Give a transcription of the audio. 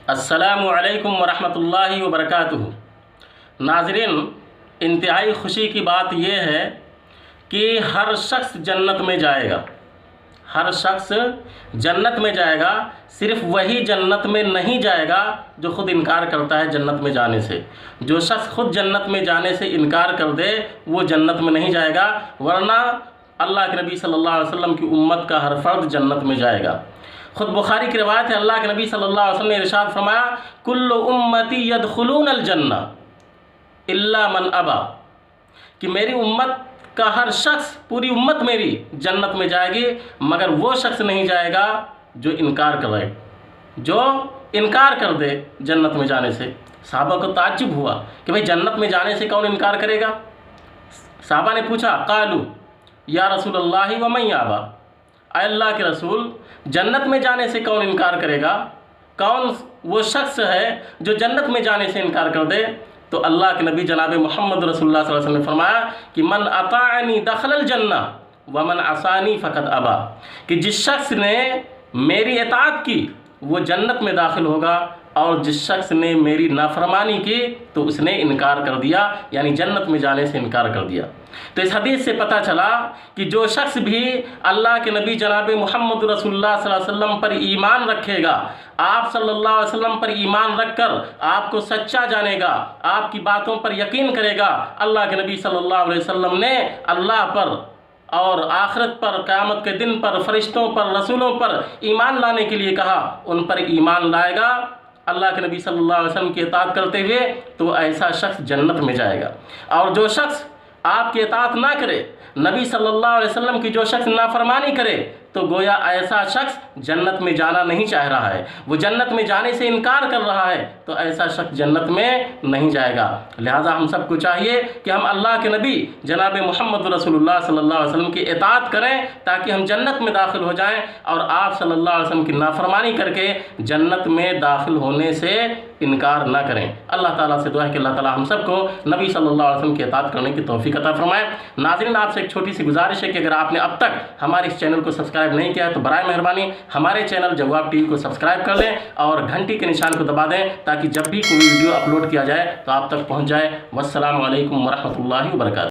السلام علیکم ورحمۃ اللہ وبرکاتہ۔ ناظرین، انتہائی خوشی کی بات یہ ہے کہ ہر شخص جنت میں جائے گا، ہر شخص جنت میں جائے گا۔ صرف وہی جنت میں نہیں جائے گا جو خود انکار کرتا ہے جنت میں جانے سے۔ جو شخص خود جنت میں جانے سے انکار کر دے وہ جنت میں نہیں جائے گا، ورنہ اللہ کے نبی صلی اللہ علیہ وسلم کی امت کا ہر فرد جنت میں جائے گا۔ خود بخاری کی روایت ہے، اللہ کے نبی صلی اللہ علیہ وسلم نے ارشاد فرمایا، کل امتی یدخلون الجنہ الا من ابا، کہ میری امت کا ہر شخص، پوری امت میری جنت میں جائے گی مگر وہ شخص نہیں جائے گا جو انکار کرے، جو انکار کر دے جنت میں جانے سے۔ صحابہ کو تعجب ہوا کہ بھئی جنت میں جانے سے کون انکار کرے گا؟ صحابہ نے پوچھا، قالوا یا رسول اللہ ومن یابا، اے اللہ کے رسول جنت میں جانے سے کون انکار کرے گا؟ کون وہ شخص ہے جو جنت میں جانے سے انکار کر دے؟ تو اللہ کے نبی جناب محمد رسول اللہ صلی اللہ علیہ وسلم نے فرمایا کہ من اطاعنی دخل الجنہ ومن عصانی فقط ابا، کہ جس شخص نے میری اطاعت کی وہ جنت میں داخل ہوگا، اور جس شخص نے میری نافرمانی کی تو اس نے انکار کر دیا، یعنی جنت میں جانے سے انکار کر دیا۔ تو اس حدیث سے پتہ چلا کہ جو شخص بھی اللہ کے نبی جناب محمد رسول اللہ صلی اللہ علیہ وسلم پر ایمان رکھے گا، آپ صلی اللہ علیہ وسلم پر ایمان رکھ کر آپ کو سچا جانے گا، آپ کی باتوں پر یقین کرے گا۔ اللہ کے نبی صلی اللہ علیہ وسلم نے اللہ پر اور آخرت پر، قیامت کے دن پر، فرشتوں پر، رسولوں پر ایمان لانے کے لیے کہا، ان پر ایمان لائے گا اللہ کے نبی صلی اللہ علیہ وسلم کی اطاعت کرتے ہوئے، تو ایسا شخص جنت میں جائے گا۔ اور جو شخص آپ کی اطاعت نہ کرے، نبی صلی اللہ علیہ وسلم کی جو شخص نافرمانی کرے، تو گویا ایسا شخص جنت میں جانا نہیں چاہ رہا ہے، وہ جنت میں جانے سے انکار کر رہا ہے، تو ایسا شخص جنت میں نہیں جائے گا۔ لہٰذا ہم سب کو چاہیے کہ ہم اللہ کے نبی جناب محمد رسول اللہ صلی اللہ علیہ وسلم کی اطاعت کریں تاکہ ہم جنت میں داخل ہو جائیں، اور آپ صلی اللہ علیہ وسلم کی نافرمانی کر کے جنت میں داخل ہونے سے انکار نہ کریں۔ اللہ تعالیٰ سے دعا ہے کہ اللہ تعالیٰ ہم سب کو نبی صلی اللہ علیہ وسلم کی اطاعت کرنے کی توفیق عطا فرمائے۔ ناظرین، آپ سے ایک چھوٹی سی گزارش ہے کہ اگر آپ نے اب تک ہمارے اس چینل کو سبسکرائب نہیں کیا ہے تو برائے مہربانی ہمارے چینل جواب ٹی وی کو سبسکرائب کر لیں اور گھنٹی کے نشان کو دبا دیں تاکہ جب بھی کوئی ویڈیو اپلوڈ کیا جائے تو آپ تک پہنچ جائے۔ والسلام علیکم ورحمۃ اللہ وبرکاتہ۔